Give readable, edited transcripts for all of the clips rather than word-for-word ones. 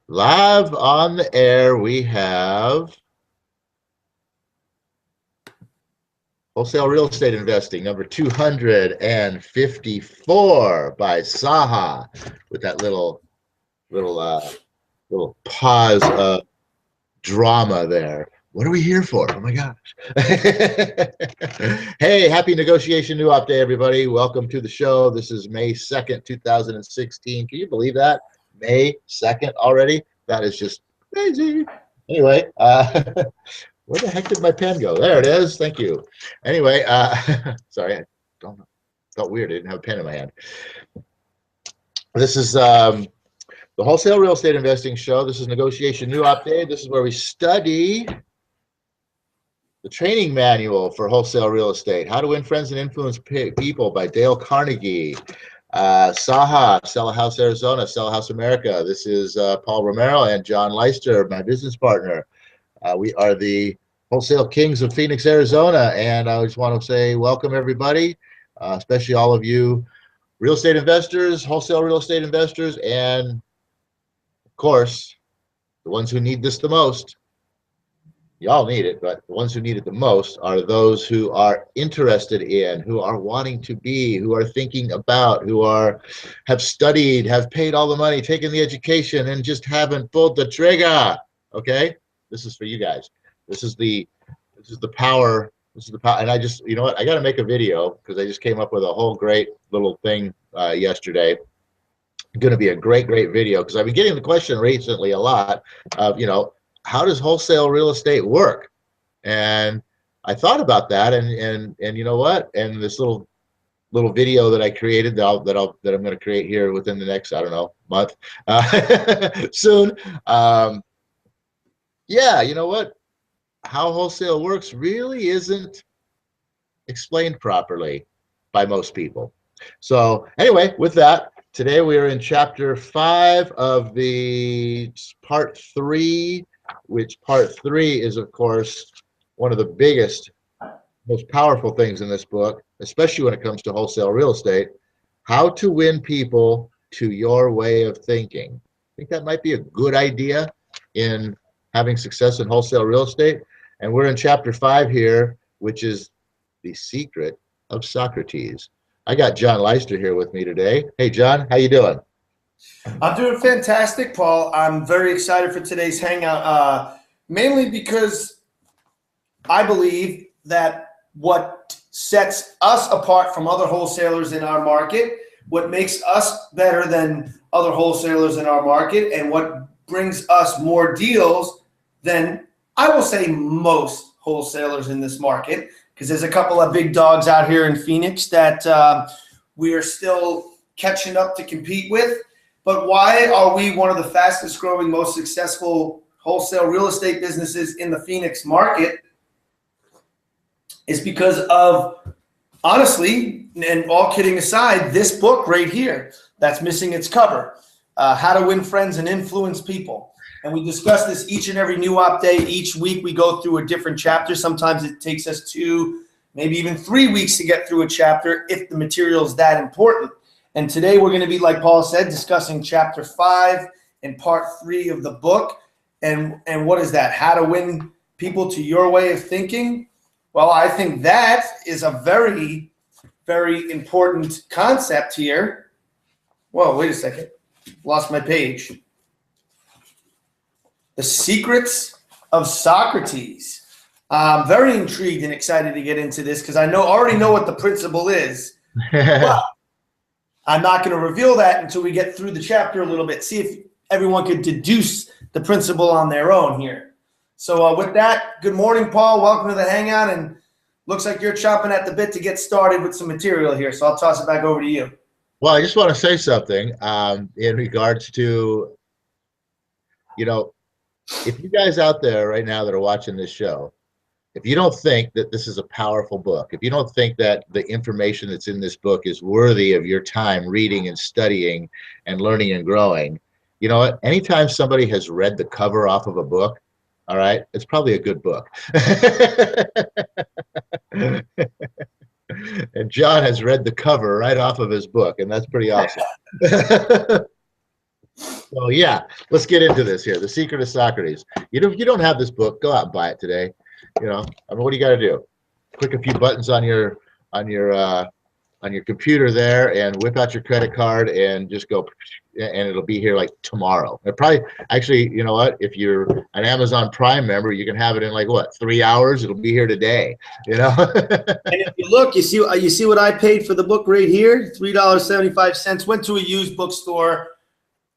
Live on the air, we have Wholesale Real Estate Investing, number 254 by SAHA, with that little pause of drama there. What are we here for? Oh my gosh. Hey, happy Negotiation New Op Day, everybody. Welcome to the show. This is May 2nd, 2016. Can you believe that? May 2nd already? That is just crazy. Anyway, where the heck did my pen go? There it is. Thank you. Anyway, sorry, I don't know. Felt weird. I didn't have a pen in my hand. This is the Wholesale Real Estate Investing Show. This is Negotiation New Op Day. This is where we study the training manual for wholesale real estate, How to Win Friends and Influence People by Dale Carnegie. SAHA, Sell a House Arizona, Sell a House America. This is Paul Romero and John Leister, my business partner. We are the Wholesale Kings of Phoenix, Arizona, and I just want to say welcome everybody, especially all of you real estate investors, wholesale real estate investors, and of course, the ones who need this the most. Y'all need it, but the ones who need it the most are those who are interested in, who are wanting to be, who are thinking about, who have studied, have paid all the money, taken the education, and just haven't pulled the trigger. Okay, this is for you guys. This is the power. This is the power. And I just, you know what? I got to make a video because I just came up with a whole great little thing yesterday. Going to be a great video because I've been getting the question recently a lot of, how does wholesale real estate work? And I thought about that, and you know what? And this little video that I created that I'm going to create here within the next, I don't know, month, soon. Yeah, you know what? How wholesale works really isn't explained properly by most people. So anyway, with that, today we are in chapter 5 of the part 3. Which part 3 is, of course, one of the biggest, most powerful things in this book, especially when it comes to wholesale real estate, how to win people to your way of thinking. I think that might be a good idea in having success in wholesale real estate. And we're in chapter 5 here, which is the secret of Socrates. I got John Leister here with me today. Hey, John, how you doing? I'm doing fantastic, Paul. I'm very excited for today's hangout, mainly because I believe that what sets us apart from other wholesalers in our market, what makes us better than other wholesalers in our market, and what brings us more deals than, I will say, most wholesalers in this market, because there's a couple of big dogs out here in Phoenix that we are still catching up to compete with. But why are we one of the fastest growing, most successful wholesale real estate businesses in the Phoenix market? Is because of, honestly, and all kidding aside, this book right here that's missing its cover, How to Win Friends and Influence People. And we discuss this each and every new op day. Each week we go through a different chapter. Sometimes it takes us 2, maybe even 3 weeks to get through a chapter if the material is that important. And today we're going to be, like Paul said, discussing chapter 5 and part 3 of the book. And what is that? How to win people to your way of thinking? Well, I think that is a very, very important concept here. Whoa, wait a second. Lost my page. The secrets of Socrates. I'm very intrigued and excited to get into this because I already know what the principle is. But I'm not going to reveal that until we get through the chapter a little bit. See if everyone could deduce the principle on their own here. So with that, good morning, Paul. Welcome to the Hangout. And looks like you're chomping at the bit to get started with some material here. So I'll toss it back over to you. Well, I just want to say something in regards to, if you guys out there right now that are watching this show, if you don't think that this is a powerful book, if you don't think that the information that's in this book is worthy of your time reading and studying and learning and growing, you know what? Anytime somebody has read the cover off of a book, all right, it's probably a good book. And John has read the cover right off of his book, and that's pretty awesome. So yeah, let's get into this here. The Secret of Socrates. If you don't have this book, go out and buy it today. You know, I mean, what do you got to do? Click a few buttons on your computer there, and whip out your credit card and just go, and it'll be here like tomorrow. It probably, actually, you know what? If you're an Amazon Prime member, you can have it in like what, 3 hours? It'll be here today. You know. And if you look, you see what I paid for the book right here, $3.75. Went to a used bookstore.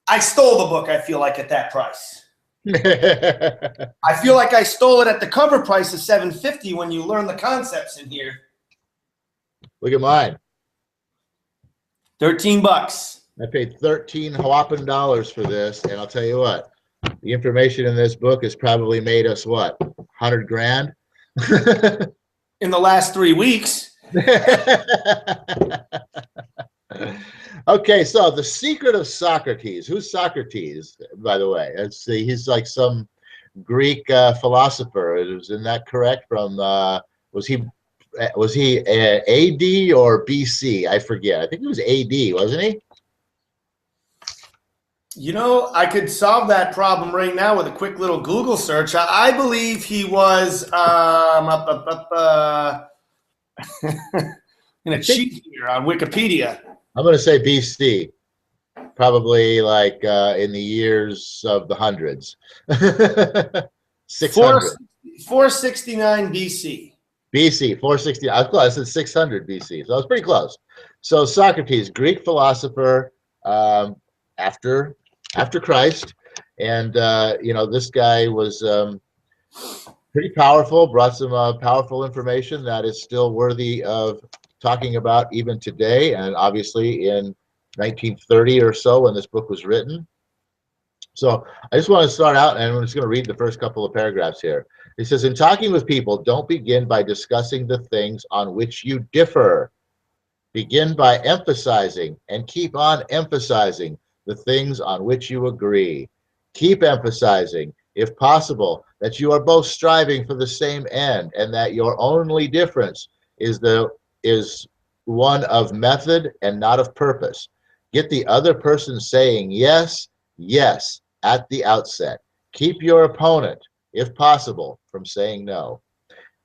I stole the book, I feel like, at that price. I feel like I stole it at the cover price of $7.50 when you learn the concepts in here. Look at mine. $13. I paid $13 whopping for this, and I'll tell you what, the information in this book has probably made us what, 100 grand? In the last 3 weeks. Okay, so the Secret of Socrates. Who's Socrates, by the way? He's like some Greek philosopher. Isn't that correct? From was he AD or BC? I forget. I think he was AD, wasn't he? You know, I could solve that problem right now with a quick little Google search. I believe he was in a cheat here on Wikipedia. I'm going to say BC, probably like in the years of the hundreds. 600. 469 BC. BC, 460. I was close. I said 600 BC, so I was pretty close. So Socrates, Greek philosopher, after Christ, and you know, this guy was pretty powerful. Brought some powerful information that is still worthy of talking about even today, and obviously in 1930 or so when this book was written. So I just want to start out, and I'm just going to read the first couple of paragraphs here. He says, in talking with people, don't begin by discussing the things on which you differ. Begin by emphasizing and keep on emphasizing the things on which you agree. Keep emphasizing, if possible, that you are both striving for the same end, and that your only difference is one of method and not of purpose. Get the other person saying yes, yes at the outset. Keep your opponent, if possible, from saying no.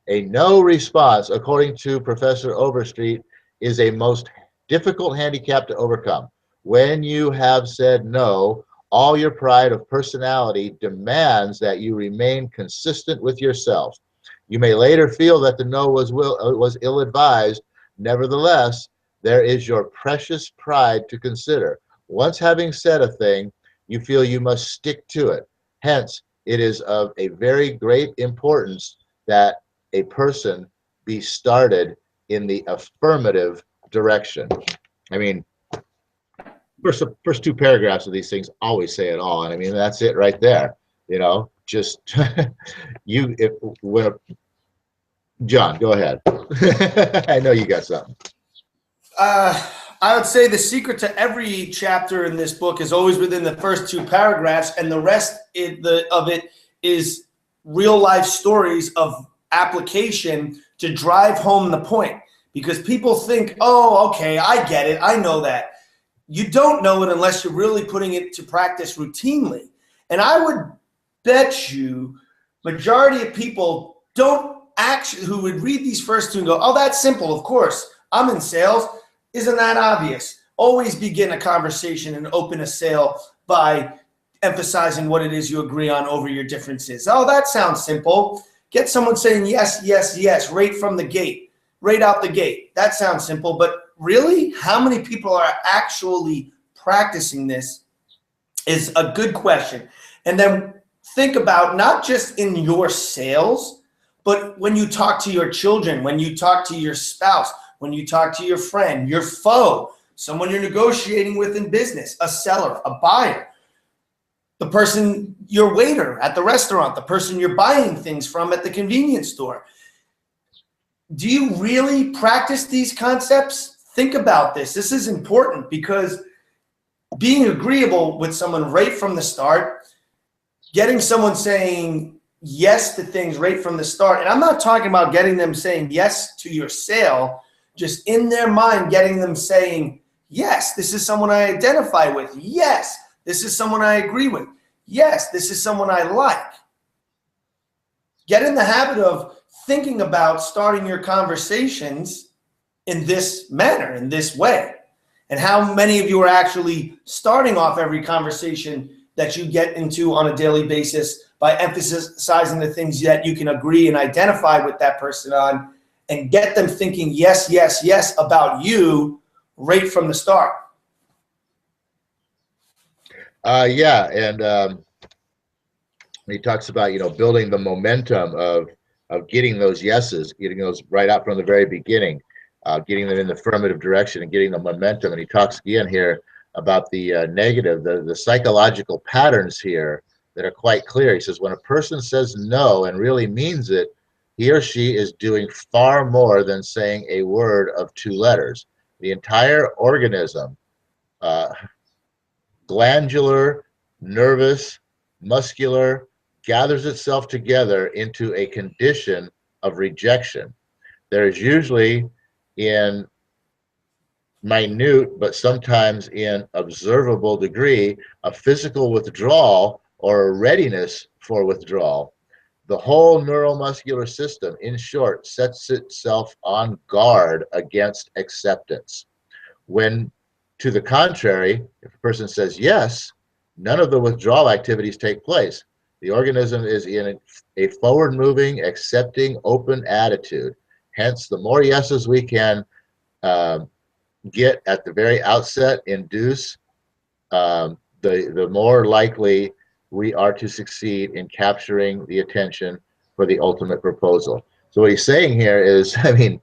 A no response, according to Professor Overstreet, is a most difficult handicap to overcome. When you have said no, all your pride of personality demands that you remain consistent with yourself. You may later feel that the no was ill-advised. Nevertheless, there is your precious pride to consider. Once having said a thing, you feel you must stick to it. Hence, it is of a very great importance that a person be started in the affirmative direction. I mean, first two paragraphs of these things always say it all. And I mean, that's it right there. You know, just John, go ahead. I know you got something. I would say the secret to every chapter in this book is always within the first two paragraphs, and the rest of it is real life stories of application to drive home the point. Because people think, oh, okay, I get it, I know that. You don't know it unless you're really putting it to practice routinely. And I would bet you majority of people don't actually, who would read these first two and go, oh, that's simple, of course, I'm in sales. Isn't that obvious? Always begin a conversation and open a sale by emphasizing what it is you agree on over your differences. Oh, that sounds simple. Get someone saying yes, yes, yes, right from the gate, right out the gate. That sounds simple, but really, how many people are actually practicing this is a good question. And then think about not just in your sales, but when you talk to your children, when you talk to your spouse, when you talk to your friend, your foe, someone you're negotiating with in business, a seller, a buyer, the person, your waiter at the restaurant, the person you're buying things from at the convenience store. Do you really practice these concepts? Think about this. This is important because being agreeable with someone right from the start, getting someone saying yes to things right from the start, and I'm not talking about getting them saying yes to your sale, just in their mind, getting them saying, yes, this is someone I identify with. Yes, This is someone I agree with. Yes, this is someone I like. Get in the habit of thinking about starting your conversations in this manner, in this way. And how many of you are actually starting off every conversation that you get into on a daily basis by emphasizing the things that you can agree and identify with that person on, and get them thinking yes, yes, yes about you right from the start. Yeah, and he talks about, you know, building the momentum of getting those yeses, getting those right out from the very beginning, getting them in the affirmative direction and getting the momentum. And he talks again here about the negative, the psychological patterns here that are quite clear. He says when a person says no and really means it, he or she is doing far more than saying a word of 2 letters. The entire organism, glandular, nervous, muscular, gathers itself together into a condition of rejection. There is usually, in minute but sometimes in observable degree, a physical withdrawal or a readiness for withdrawal. The whole neuromuscular system, in short, sets itself on guard against acceptance. When, to the contrary, if a person says yes, none of the withdrawal activities take place. The organism is in a forward-moving, accepting, open attitude. Hence, the more yeses we can get at the very outset, induce, the more likely we are to succeed in capturing the attention for the ultimate proposal. So what he's saying here is, I mean,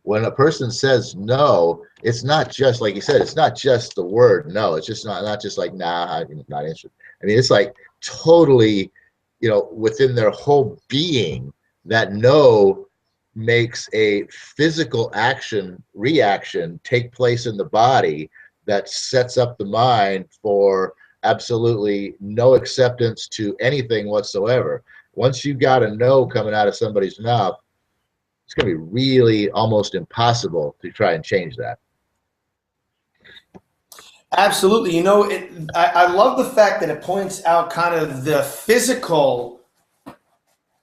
when a person says no, it's not just, like he said, it's not just the word no. It's just not just like, nah, I'm not interested. I mean, it's like totally, you know, within their whole being, that no makes a physical reaction take place in the body that sets up the mind for absolutely no acceptance to anything whatsoever. Once you got a no coming out of somebody's mouth, it's going to be really almost impossible to try and change that. Absolutely. You know, I love the fact that it points out kind of the physical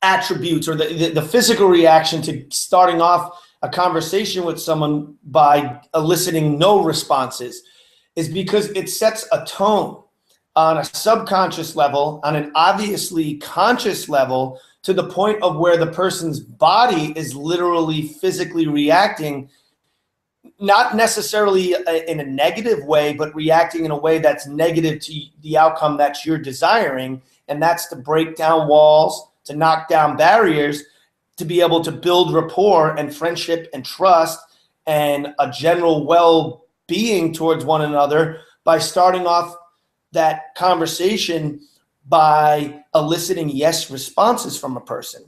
attributes or the physical reaction to starting off a conversation with someone by eliciting no responses, is because it sets a tone on a subconscious level, on an obviously conscious level, to the point of where the person's body is literally physically reacting, not necessarily in a negative way, but reacting in a way that's negative to the outcome that you're desiring. And that's to break down walls, to knock down barriers, to be able to build rapport and friendship and trust and a general well-being towards one another by starting off that conversation by eliciting yes responses from a person.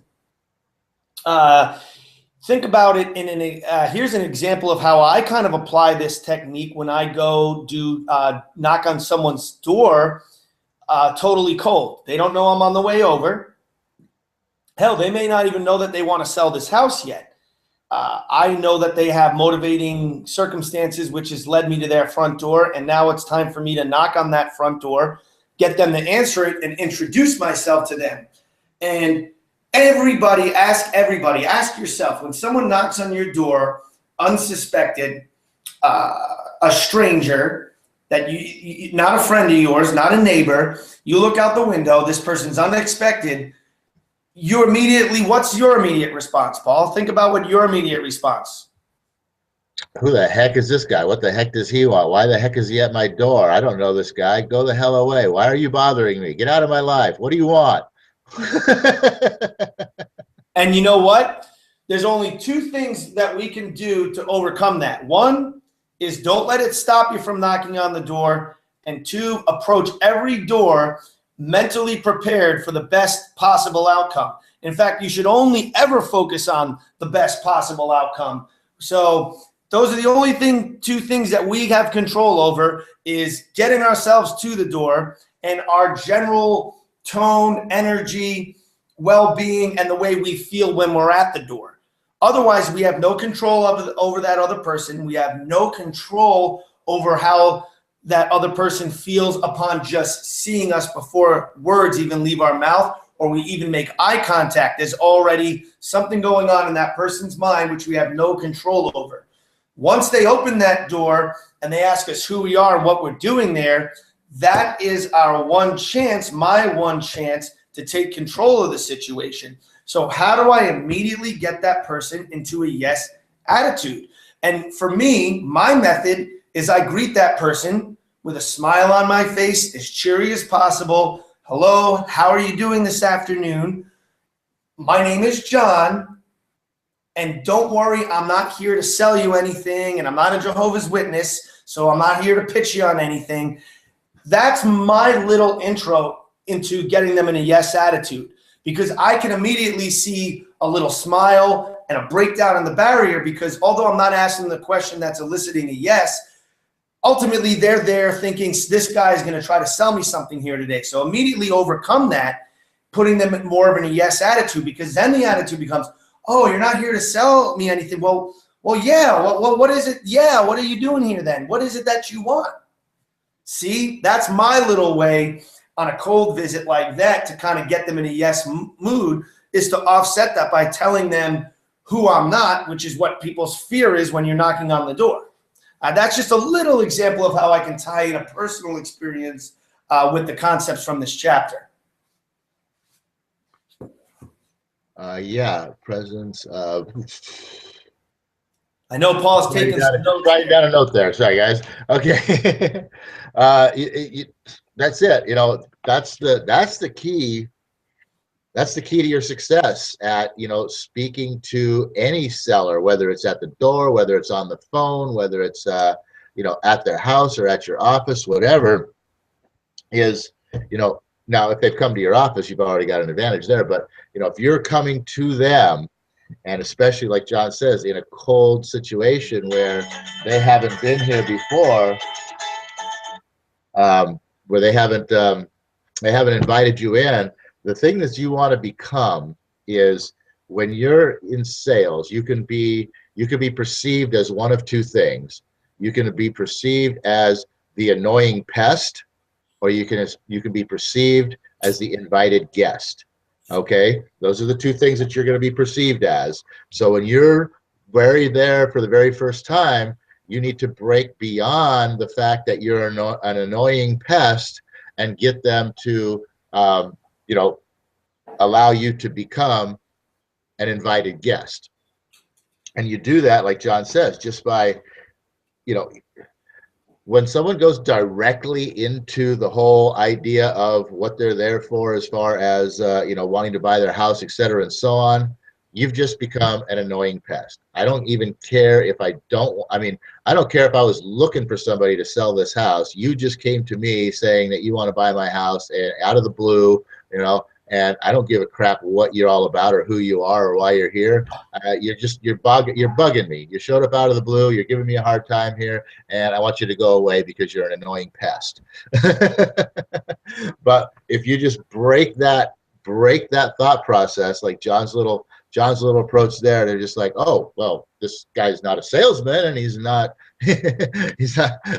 Think about it here's an example of how I kind of apply this technique when I go do knock on someone's door totally cold. They don't know I'm on the way over. Hell, they may not even know that they want to sell this house yet. I know that they have motivating circumstances which has led me to their front door, and now it's time for me to knock on that front door, get them to answer it, and introduce myself to them. And ask yourself, when someone knocks on your door, unsuspected, a stranger, that you not a friend of yours, not a neighbor, you look out the window, this person's unexpected, what's your immediate response, Paul? Think about what your immediate response. Who the heck is this guy? What the heck does he want? Why the heck is he at my door? I don't know this guy. Go the hell away. Why are you bothering me? Get out of my life. What do you want? And you know what? There's only 2 things that we can do to overcome that. 1 is don't let it stop you from knocking on the door. And 2, approach every door mentally prepared for the best possible outcome. In fact, you should only ever focus on the best possible outcome. So those are the only 2 things that we have control over, is getting ourselves to the door and our general tone, energy, well-being, and the way we feel when we're at the door. Otherwise, we have no control over that other person. We have no control over how that other person feels upon just seeing us before words even leave our mouth or we even make eye contact. There's already something going on in that person's mind which we have no control over. Once they open that door and they ask us who we are and what we're doing there, that is our one chance, my one chance to take control of the situation. So how do I immediately get that person into a yes attitude? And for me, my method is I greet that person with a smile on my face, as cheery as possible. Hello, how are you doing this afternoon? My name is John, and don't worry, I'm not here to sell you anything, and I'm not a Jehovah's Witness, so I'm not here to pitch you on anything. That's my little intro into getting them in a yes attitude, because I can immediately see a little smile and a breakdown in the barrier, because although I'm not asking the question that's eliciting a yes, ultimately they're there thinking this guy is going to try to sell me something here today. So immediately overcome that, putting them in more of a yes attitude, because then the attitude becomes, oh, you're not here to sell me anything. Well, yeah. What is it? Yeah. What are you doing here then? What is it that you want? See, that's my little way on a cold visit like that to kind of get them in a yes mood, is to offset that by telling them who I'm not, which is what people's fear is when you're knocking on the door. That's just a little example of how I can tie in a personal experience with the concepts from this chapter. Yeah, presence of. I know Paul's taking some notes. Writing down a note there. Sorry, guys. Okay. That's it. You know, that's the key. That's the key to your success at, you know, speaking to any seller, whether it's at the door, whether it's on the phone, whether it's, you know, at their house or at your office, whatever is, you know, now if they've come to your office, you've already got an advantage there. But, you know, if you're coming to them, and especially like John says, in a cold situation where they haven't been here before, where they haven't invited you in, the thing that you want to become is, when you're in sales, you can be perceived as one of two things. You can be perceived as the annoying pest, or you can be perceived as the invited guest. Okay, those are the two things that you're going to be perceived as. So when you're there for the very first time, you need to break beyond the fact that you're an annoying pest and get them to you know, allow you to become an invited guest. And you do that, like John says, just by, you know, when someone goes directly into the whole idea of what they're there for, as far as, you know, wanting to buy their house, et cetera, and so on, you've just become an annoying pest. I don't even care if I don't care if I was looking for somebody to sell this house. You just came to me saying that you want to buy my house, and out of the blue, you know, and I don't give a crap what you're all about or who you are or why you're here. You're bugging me. You showed up out of the blue. You're giving me a hard time here, and I want you to go away because you're an annoying pest. But if you just break that thought process, like John's little approach there, they're just like, oh, well, this guy's not a salesman, and he's not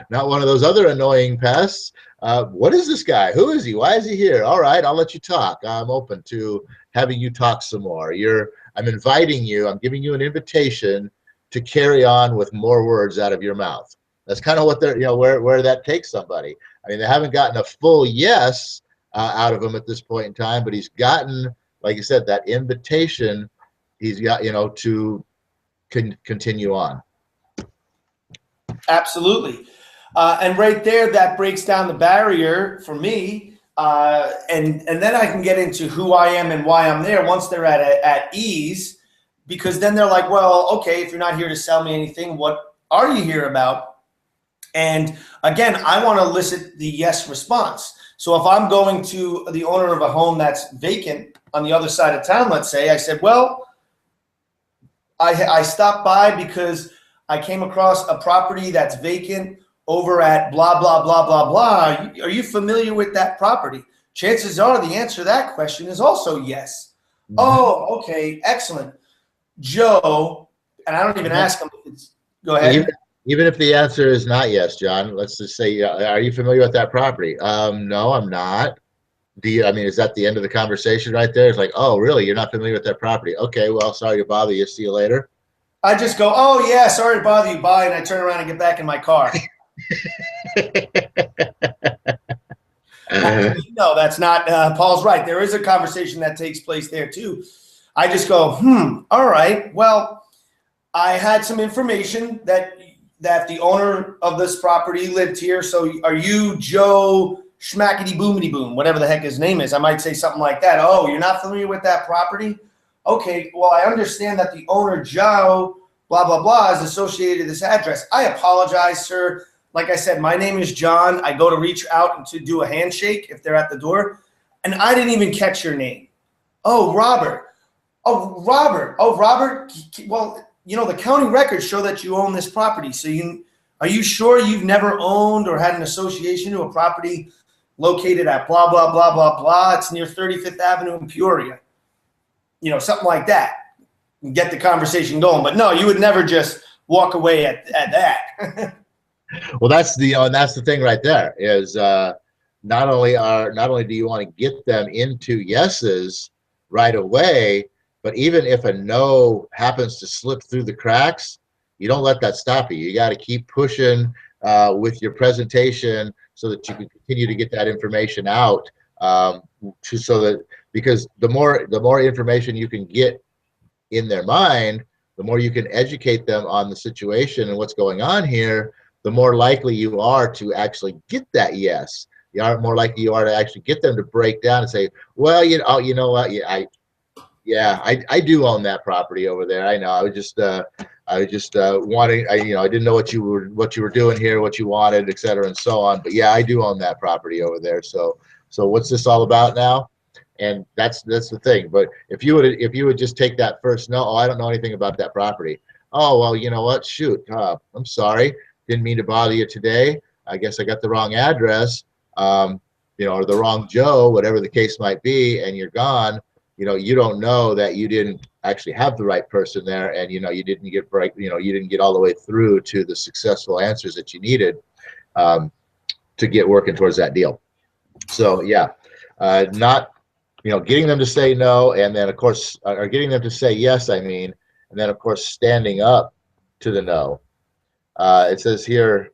not one of those other annoying pests. What is this guy? Who is he? Why is he here? All right, I'll let you talk. I'm open to having you talk some more. I'm inviting you. I'm giving you an invitation to carry on with more words out of your mouth. That's kind of what they're, you know, where that takes somebody. I mean, they haven't gotten a full yes out of him at this point in time, but he's gotten, like you said, that invitation. He's got, you know, to continue on. Absolutely. And right there, that breaks down the barrier for me. And then I can get into who I am and why I'm there once they're at ease, because then they're like, well, okay, if you're not here to sell me anything, what are you here about? And again, I want to elicit the yes response. So if I'm going to the owner of a home that's vacant on the other side of town, let's say, I said, well, I stopped by because I came across a property that's vacant over at blah, blah, blah, blah, blah. Are you familiar with that property? Chances are the answer to that question is also yes. Mm-hmm. Oh, okay, excellent. Joe, and I don't even ask him. Go ahead. Even if the answer is not yes, John, let's just say, are you familiar with that property? No, I'm not. I mean, is that the end of the conversation right there? It's like, oh, really? You're not familiar with that property? Okay, well, sorry to bother you. See you later. I just go, oh yeah, sorry to bother you, bye, and I turn around and get back in my car. No, that's not. Paul's right. There is a conversation that takes place there too. I just go, all right. Well, I had some information that the owner of this property lived here. So are you Joe Schmackety Boomity Boom, whatever the heck his name is? I might say something like that. Oh, you're not familiar with that property? Okay, well, I understand that the owner, Joe, blah, blah, blah, is associated with this address. I apologize, sir. Like I said, my name is John. I go to reach out and to do a handshake if they're at the door, and I didn't even catch your name. Oh, Robert. Oh, Robert. Oh, Robert. Well, you know, the county records show that you own this property. So are you sure you've never owned or had an association to a property located at blah, blah, blah, blah, blah? It's near 35th Avenue in Peoria. You know, something like that. And get the conversation going. But no, you would never just walk away at that. Well, that's the thing right there is not only do you want to get them into yeses right away, but even if a no happens to slip through the cracks, you don't let that stop you. You got to keep pushing with your presentation so that you can continue to get that information out. Because the more information you can get in their mind, the more you can educate them on the situation and what's going on here, the more likely you are to actually get that yes. You are more likely you are to actually get them to break down and say, well, you know what, I do own that property over there. I know. I was just wanting. I didn't know what you were doing here, what you wanted, et cetera, and so on. But yeah, I do own that property over there. So what's this all about now? And that's the thing. But if you would just take that first no, I don't know anything about that property. Oh, well, you know what? Shoot, I'm sorry. Didn't mean to bother you today. I guess I got the wrong address, or the wrong Joe, whatever the case might be, and you're gone. You don't know that you didn't actually have the right person there, and you didn't get all the way through to the successful answers that you needed to get working towards that deal. So yeah, not getting them to say no, and then of course, or getting them to say yes. I mean, and then of course standing up to the no. It says here,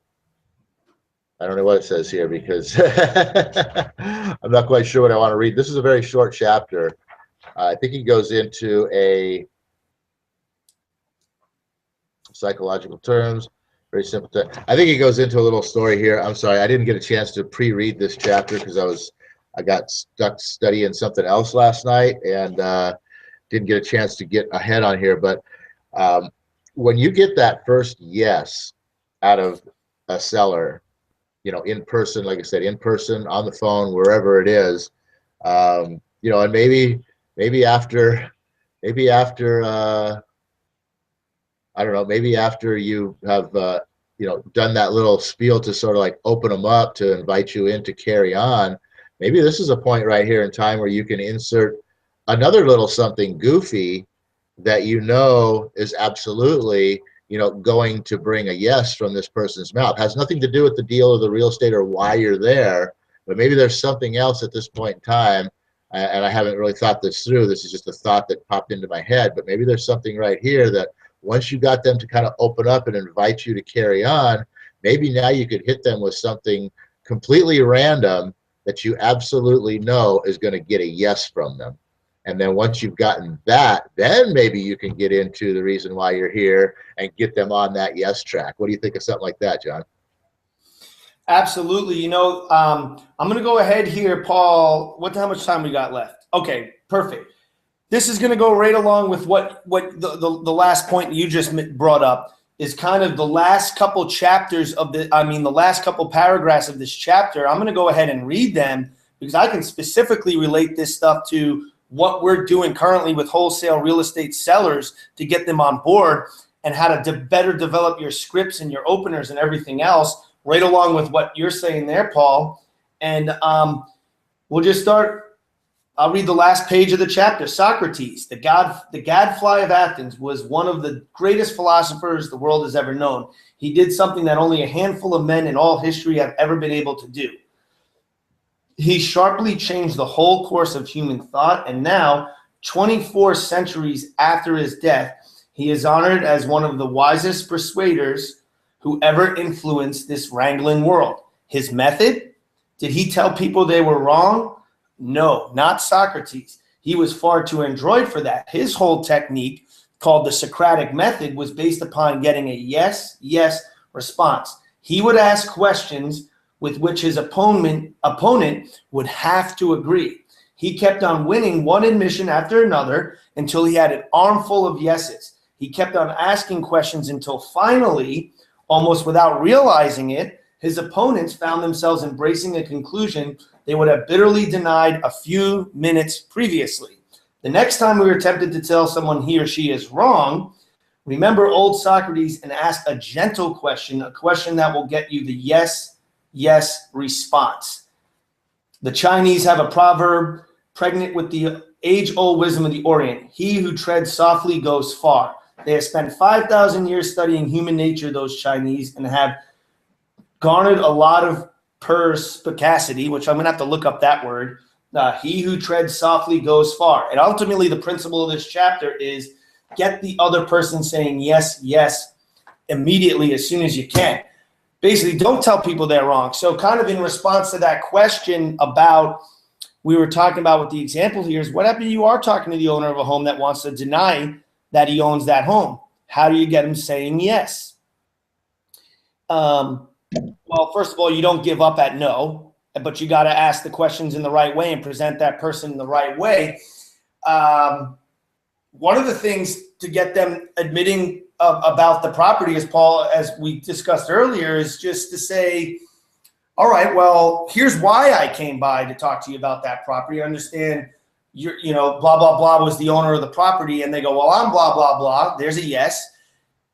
I don't know what it says here because I'm not quite sure what I want to read. This is a very short chapter. I think he goes into a psychological terms, very simple. I think he goes into a little story here. I'm sorry, I didn't get a chance to pre-read this chapter because I got stuck studying something else last night and didn't get a chance to get ahead on here. But when you get that first yes out of a seller, in person, like I said, in person, on the phone, wherever it is, and maybe after I don't know, maybe after you have done that little spiel to sort of like open them up to invite you in to carry on, maybe this is a point right here in time where you can insert another little something goofy that is absolutely going to bring a yes from this person's mouth. Has nothing to do with the deal or the real estate or why you're there, but maybe there's something else at this point in time. And I haven't really thought this through. This is just a thought that popped into my head, but maybe there's something right here that once you got them to kind of open up and invite you to carry on, maybe now you could hit them with something completely random that you absolutely know is going to get a yes from them. And then once you've gotten that, then maybe you can get into the reason why you're here and get them on that yes track. What do you think of something like that, John? Absolutely. I'm going to go ahead here, Paul. How much time we got left? Okay, perfect. This is going to go right along with what the last point you just brought up is kind of the last couple chapters of the last couple paragraphs of this chapter. I'm going to go ahead and read them because I can specifically relate this stuff to what we're doing currently with wholesale real estate sellers to get them on board and how to better develop your scripts and your openers and everything else, right along with what you're saying there, Paul. And we'll just start I'll read the last page of the chapter. Socrates, the gadfly of Athens, was one of the greatest philosophers the world has ever known. He did something that only a handful of men in all history have ever been able to do. He sharply changed the whole course of human thought, and now, 24 centuries after his death, he is honored as one of the wisest persuaders who ever influenced this wrangling world. His method? Did he tell people they were wrong? No, not Socrates. He was far too adroit for that. His whole technique, called the Socratic method, was based upon getting a yes, yes response. He would ask questions with which his opponent would have to agree. He kept on winning one admission after another until he had an armful of yeses. He kept on asking questions until finally, almost without realizing it, his opponents found themselves embracing a conclusion they would have bitterly denied a few minutes previously. The next time we were tempted to tell someone he or she is wrong, remember old Socrates and ask a gentle question, a question that will get you the yes, yes response. The Chinese have a proverb pregnant with the age-old wisdom of the Orient. He who treads softly goes far. They have spent 5,000 years studying human nature, those Chinese, and have garnered a lot of perspicacity, which I'm going to have to look up that word. He who treads softly goes far. And ultimately, the principle of this chapter is get the other person saying yes, yes, immediately as soon as you can. Basically, don't tell people they're wrong. So kind of in response to that question about, we were talking about with the example here is, what happens if you are talking to the owner of a home that wants to deny that he owns that home? How do you get him saying yes? Well, first of all, you don't give up at no, but you got to ask the questions in the right way and present that person in the right way. One of the things to get them admitting about the property, as Paul, as we discussed earlier, is just to say, all right, well, here's why I came by to talk to you about that property. I understand you're, blah, blah, blah was the owner of the property. And they go, well, I'm blah, blah, blah. There's a yes.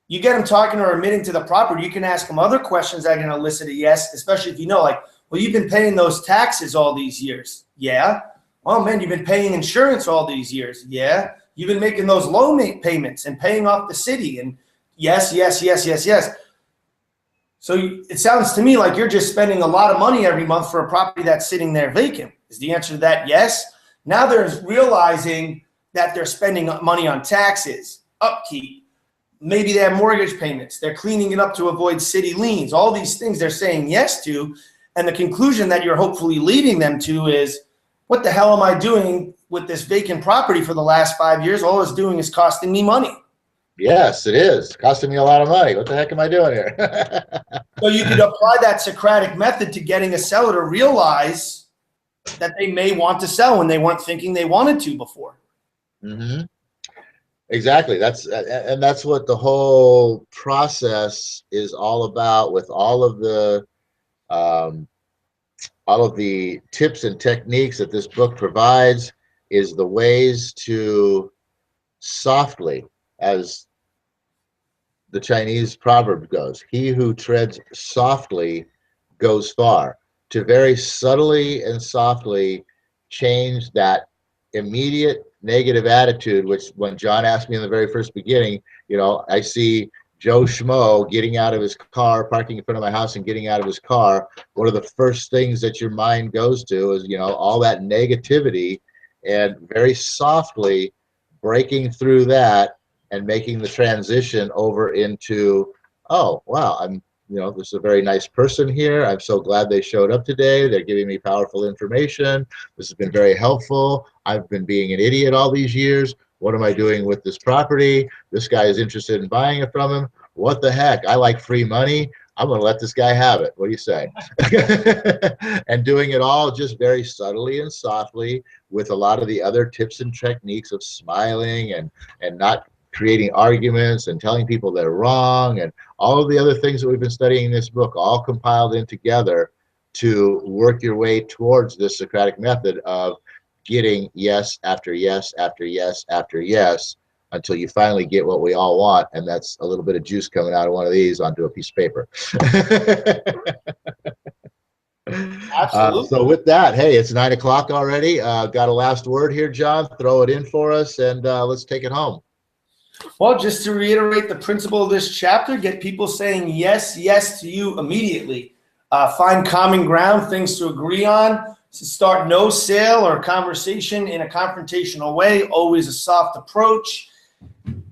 You get them talking or admitting to the property, you can ask them other questions that are going to elicit a yes, especially if you know, like, well, you've been paying those taxes all these years. Yeah. Oh, man, you've been paying insurance all these years. Yeah. You've been making those loan payments and paying off the city. And yes, yes, yes, yes, yes. So it sounds to me like you're just spending a lot of money every month for a property that's sitting there vacant. Is the answer to that yes? Now they're realizing that they're spending money on taxes, upkeep. Maybe they have mortgage payments. They're cleaning it up to avoid city liens. All these things they're saying yes to. And the conclusion that you're hopefully leading them to is, what the hell am I doing with this vacant property for the last 5 years? All it's doing is costing me money. Yes, it is. Costing me a lot of money. What the heck am I doing here? So you could apply that Socratic method to getting a seller to realize that they may want to sell when they weren't thinking they wanted to before. Mm-hmm. Exactly. That's what the whole process is all about, with all of the tips and techniques that this book provides, is the ways to softly, as the Chinese proverb goes, he who treads softly goes far. To very subtly and softly change that immediate negative attitude, which when John asked me in the very first beginning, I see Joe Schmo getting out of his car, parking in front of my house and getting out of his car. One of the first things that your mind goes to is, all that negativity, and very softly breaking through that and making the transition over into, oh, wow, this is a very nice person here. I'm so glad they showed up today. They're giving me powerful information. This has been very helpful. I've been being an idiot all these years. What am I doing with this property? This guy is interested in buying it from him. What the heck? I like free money. I'm going to let this guy have it. What do you say? And doing it all just very subtly and softly, with a lot of the other tips and techniques of smiling and not creating arguments and telling people they're wrong, and all of the other things that we've been studying in this book, all compiled in together to work your way towards this Socratic method of getting yes after yes after yes after yes, until you finally get what we all want, and that's a little bit of juice coming out of one of these onto a piece of paper. Absolutely. So with that, hey, it's 9 o'clock already. Got a last word here, John? Throw it in for us, and let's take it home. Well, just to reiterate the principle of this chapter, get people saying yes, yes to you immediately. Find common ground, things to agree on. So start no sale or conversation in a confrontational way, always a soft approach,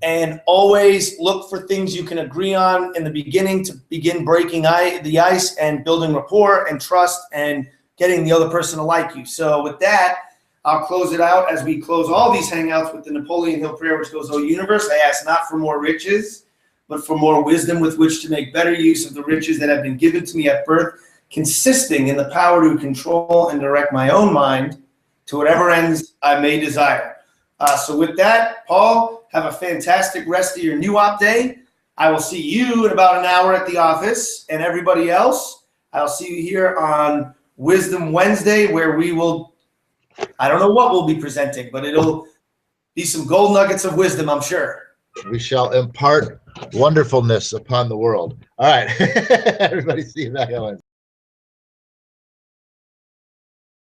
and always look for things you can agree on in the beginning to begin breaking the ice and building rapport and trust and getting the other person to like you. So with that, I'll close it out as we close all these hangouts with the Napoleon Hill prayer, which goes, "O universe, I ask not for more riches, but for more wisdom with which to make better use of the riches that have been given to me at birth, consisting in the power to control and direct my own mind to whatever ends I may desire." So with that, Paul, have a fantastic rest of your NEWOP day. I will see you in about an hour at the office, and everybody else, I'll see you here on Wisdom Wednesday, where we will, I don't know what we'll be presenting, but it'll be some gold nuggets of wisdom, I'm sure. We shall impart wonderfulness upon the world. All right. Everybody see you back on Wednesday.